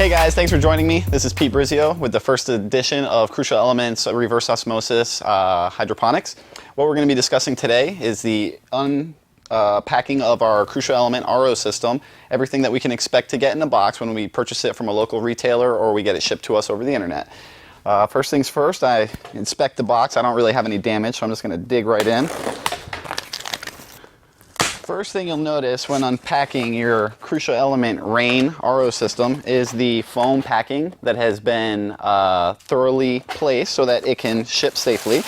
Hey guys, thanks for joining me. This is Pete Brizio with the first edition of Crucial Elements Reverse Osmosis Hydroponics. What we're going to be discussing today is the unpacking of our Crucial Element RO system, everything that we can expect to get in the box when we purchase it from a local retailer or we get it shipped to us over the internet. First things first, I inspect the box. I don't really have any damage, so I'm just going to dig right in. First thing you'll notice when unpacking your Crucial Element Rain RO system is the foam packing that has been thoroughly placed so that it can ship safely.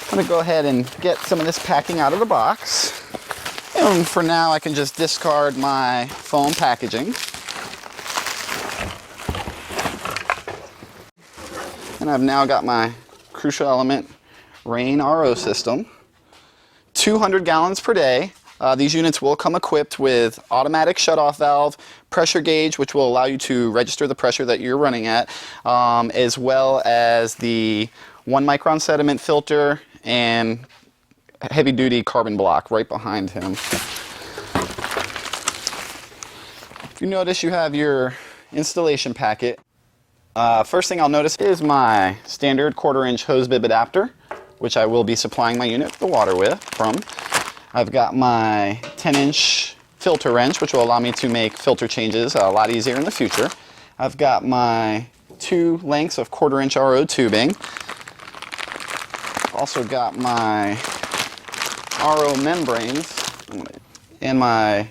I'm going to go ahead and get some of this packing out of the box. And for now I can just discard my foam packaging. And I've now got my Crucial Element Rain RO system. 200 gallons per day. These units will come equipped with automatic shutoff valve, pressure gauge, which will allow you to register the pressure that you're running at, as well as the 1 micron sediment filter and heavy duty carbon block right behind him. If you notice, you have your installation packet. First thing I'll notice is my standard 1/4 inch hose bib adapter, which I will be supplying my unit the water with from. I've got my 10-inch filter wrench, which will allow me to make filter changes a lot easier in the future. I've got my 2 lengths of 1/4 inch RO tubing. Also got my RO membranes and my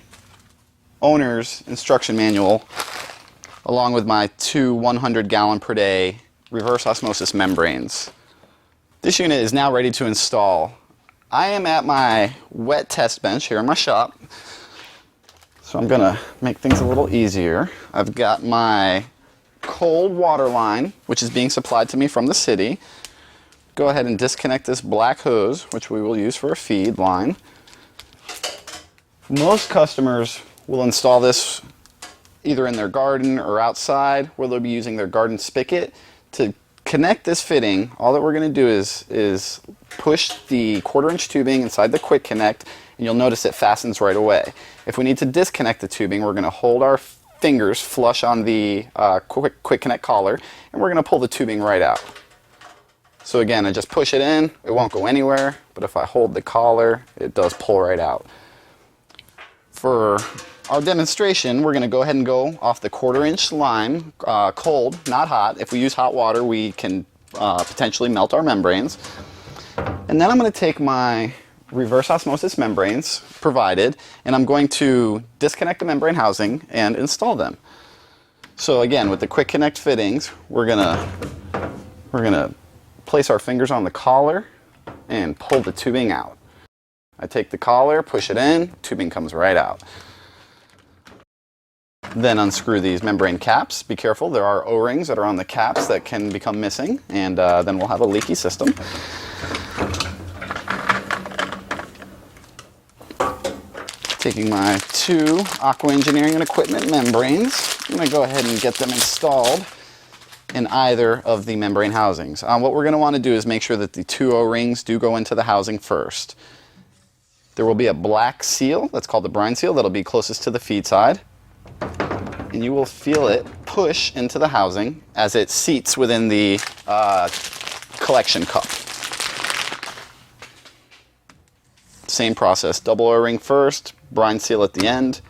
owner's instruction manual, along with my 2 100-gallon per day reverse osmosis membranes. This unit is now ready to install. I am at my wet test bench here in my shop, so I'm going to make things a little easier. I've got my cold water line, which is being supplied to me from the city. Go ahead and disconnect this black hose, which we will use for a feed line. Most customers will install this either in their garden or outside, where they'll be using their garden spigot. To connect this fitting, all that we're going to do is push the 1/4 inch tubing inside the quick connect, and you'll notice it fastens right away. If we need to disconnect the tubing, we're going to hold our fingers flush on the quick connect collar, and we're going to pull the tubing right out. So again, I just push it in, it won't go anywhere, but if I hold the collar, it does pull right out. For our demonstration, we're going to go ahead and go off the 1/4 inch line, cold, not hot. If we use hot water, we can potentially melt our membranes. And then I'm going to take my reverse osmosis membranes provided, and I'm going to disconnect the membrane housing and install them. So again, with the quick connect fittings, we're gonna place our fingers on the collar and pull the tubing out. I take the collar, push it in, tubing comes right out. Then unscrew these membrane caps. Be careful, there are O-rings that are on the caps that can become missing, and then we'll have a leaky system. Taking my 2 Aqua Engineering and Equipment membranes, I'm going to go ahead and get them installed in either of the membrane housings. What we're going to want to do is make sure that the 2 O-rings do go into the housing first. There will be a black seal, that's called the brine seal, that'll be closest to the feed side. And you will feel it push into the housing as it seats within the collection cup. Same process, double O-ring first, brine seal at the end,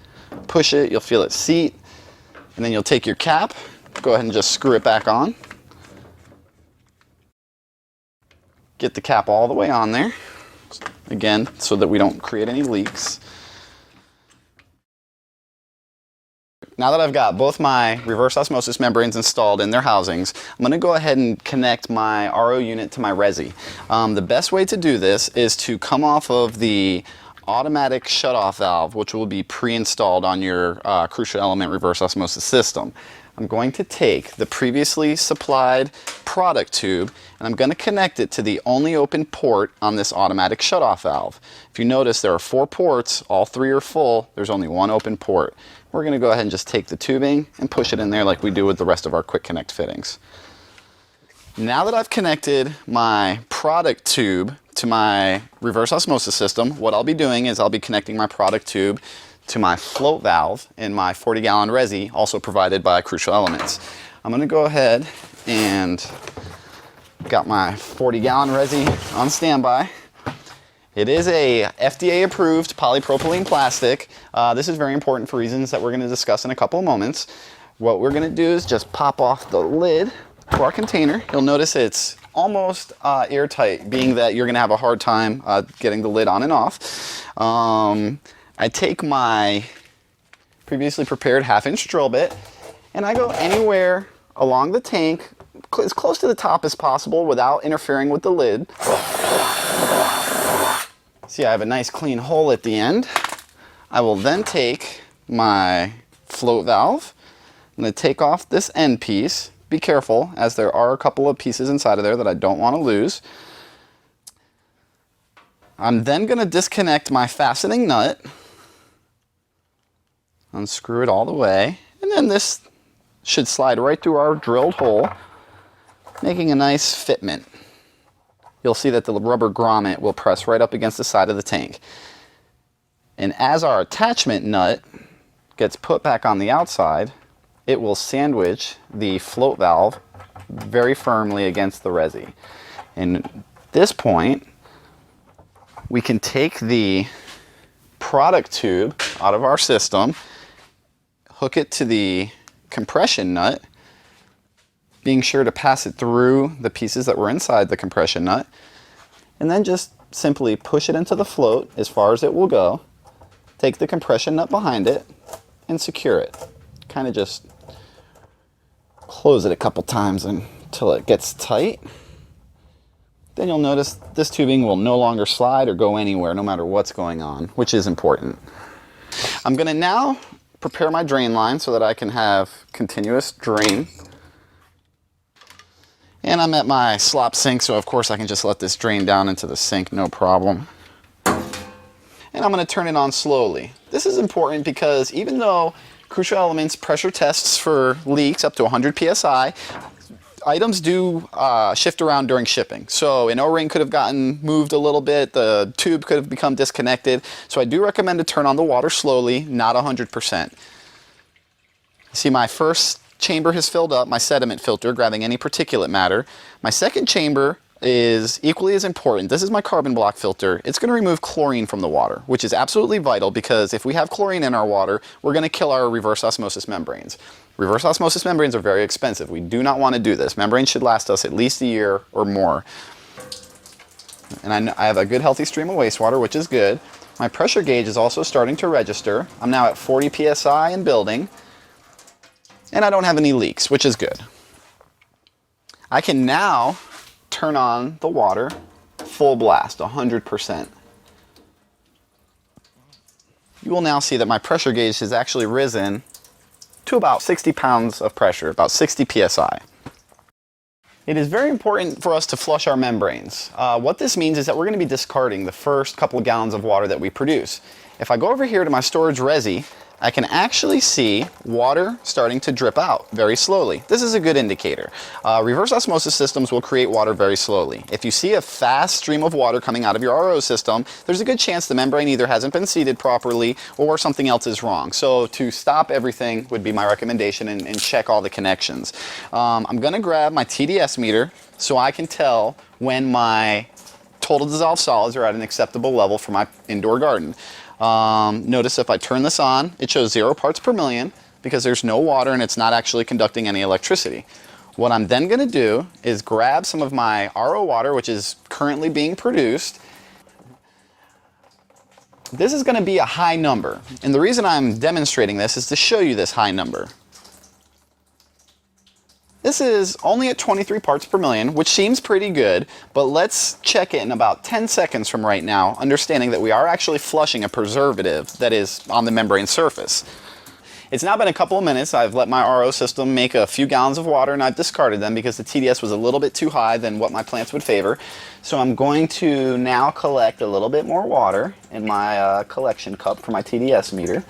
push it, you'll feel it seat, and then you'll take your cap, go ahead and just screw it back on. Get the cap all the way on there, again, so that we don't create any leaks. Now that I've got both my reverse osmosis membranes installed in their housings, I'm going to go ahead and connect my RO unit to my Resi. The best way to do this is to come off of the automatic shutoff valve, which will be pre-installed on your Crucial Element reverse osmosis system. I'm going to take the previously supplied product tube and I'm going to connect it to the only open port on this automatic shutoff valve. If you notice, there are 4 ports, all 3 are full, there's only 1 open port. We're going to go ahead and just take the tubing and push it in there like we do with the rest of our quick connect fittings. Now that I've connected my product tube to my reverse osmosis system, what I'll be doing is I'll be connecting my product tube to my float valve in my 40-gallon resi, also provided by Crucial Elements. I'm going to go ahead and got my 40-gallon resi on standby. It is a FDA-approved polypropylene plastic. This is very important for reasons that we're going to discuss in a couple of moments. What we're going to do is just pop off the lid to our container. You'll notice it's almost airtight, being that you're going to have a hard time getting the lid on and off. I take my previously prepared 1/2-inch drill bit and I go anywhere along the tank as close to the top as possible without interfering with the lid. See, I have a nice clean hole at the end. I will then take my float valve. I'm going to take off this end piece. Be careful, as there are a couple of pieces inside of there that I don't want to lose. I'm then going to disconnect my fastening nut. Unscrew it all the way. And then this should slide right through our drilled hole, making a nice fitment. You'll see that the rubber grommet will press right up against the side of the tank. And as our attachment nut gets put back on the outside, it will sandwich the float valve very firmly against the resi. And at this point, we can take the product tube out of our system, hook it to the compression nut, being sure to pass it through the pieces that were inside the compression nut, and then just simply push it into the float as far as it will go, take the compression nut behind it, and secure it. Kind of just close it a couple times until it gets tight. Then you'll notice this tubing will no longer slide or go anywhere, no matter what's going on, which is important. I'm going to now prepare my drain line so that I can have continuous drain. And I'm at my slop sink, so of course I can just let this drain down into the sink, no problem. And I'm going to turn it on slowly. This is important because even though Crucial Elements pressure tests for leaks up to 100 psi, items do shift around during shipping. So an O-ring could have gotten moved a little bit, the tube could have become disconnected. So I do recommend to turn on the water slowly, not 100%. See, my first chamber has filled up, my sediment filter, grabbing any particulate matter. My second chamber is equally as important. This is my carbon block filter. It's going to remove chlorine from the water, which is absolutely vital because if we have chlorine in our water, we're going to kill our reverse osmosis membranes. Reverse osmosis membranes are very expensive. We do not want to do this. Membranes should last us at least a year or more. And I have a good healthy stream of wastewater, which is good. My pressure gauge is also starting to register. I'm now at 40 psi and building. And I don't have any leaks, which is good. I can now turn on the water full blast, 100%. You will now see that my pressure gauge has actually risen to about 60 pounds of pressure, about 60 psi. It is very important for us to flush our membranes. What this means is that we're going to be discarding the first couple of gallons of water that we produce. If I go over here to my storage resi, I can actually see water starting to drip out very slowly. This is a good indicator. Reverse osmosis systems will create water very slowly. If you see a fast stream of water coming out of your RO system, there's a good chance the membrane either hasn't been seated properly or something else is wrong. So to stop everything would be my recommendation and check all the connections. I'm going to grab my TDS meter so I can tell when my total dissolved solids are at an acceptable level for my indoor garden. Notice if I turn this on, it shows 0 parts per million because there's no water and it's not actually conducting any electricity. What I'm then going to do is grab some of my RO water, which is currently being produced. This is going to be a high number, and the reason I'm demonstrating this is to show you this high number. This is only at 23 parts per million, which seems pretty good, but let's check it in about 10 seconds from right now, understanding that we are actually flushing a preservative that is on the membrane surface. It's now been a couple of minutes. I've let my RO system make a few gallons of water and I've discarded them because the TDS was a little bit too high than what my plants would favor. So I'm going to now collect a little bit more water in my collection cup for my TDS meter.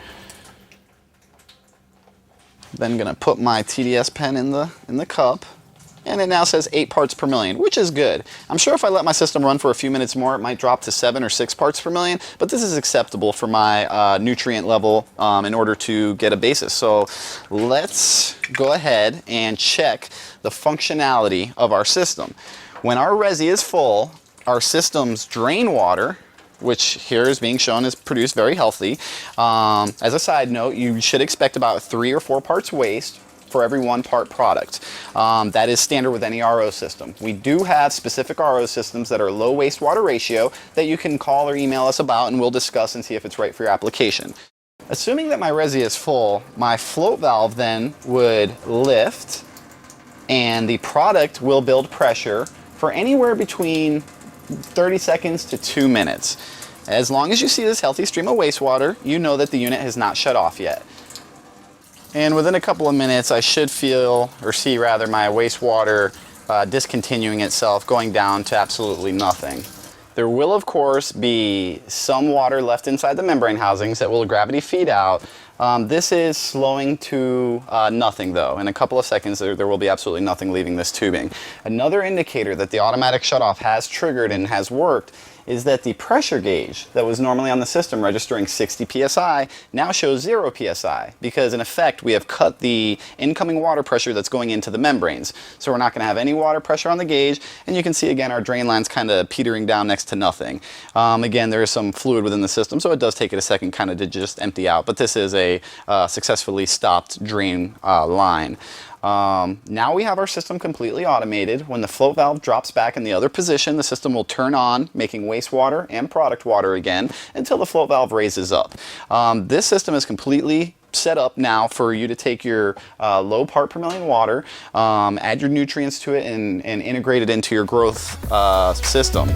Then going to put my TDS pen in the cup and it now says 8 parts per million, which is good. I'm sure if I let my system run for a few minutes more, it might drop to 7 or 6 parts per million, but this is acceptable for my nutrient level in order to get a basis. So let's go ahead and check the functionality of our system. When our resi is full, our system's drain water, which here is being shown is produced very healthy. As a side note, you should expect about 3 or 4 parts waste for every 1 part product. That is standard with any RO system. We do have specific RO systems that are low wastewater ratio that you can call or email us about, and we'll discuss and see if it's right for your application. Assuming that my resi is full, my float valve then would lift and the product will build pressure for anywhere between 30 seconds to 2 minutes. As long as you see this healthy stream of wastewater, you know that the unit has not shut off yet. And within a couple of minutes, I should feel, or see rather, my wastewater discontinuing itself, going down to absolutely nothing. There will, of course, be some water left inside the membrane housings that will gravity feed out. This is slowing to nothing, though. In a couple of seconds, there will be absolutely nothing leaving this tubing. Another indicator that the automatic shutoff has triggered and has worked is that the pressure gauge that was normally on the system registering 60 psi now shows 0 psi, because in effect we have cut the incoming water pressure that's going into the membranes. So we're not going to have any water pressure on the gauge, and you can see again our drain line's kind of petering down next to nothing. Again, there is some fluid within the system, so it does take it a second kind of to just empty out, but this is a successfully stopped drain line. Now we have our system completely automated. When the float valve drops back in the other position, the system will turn on, making wastewater and product water again until the float valve raises up. This system is completely set up now for you to take your low part per million water, add your nutrients to it, and integrate it into your growth system.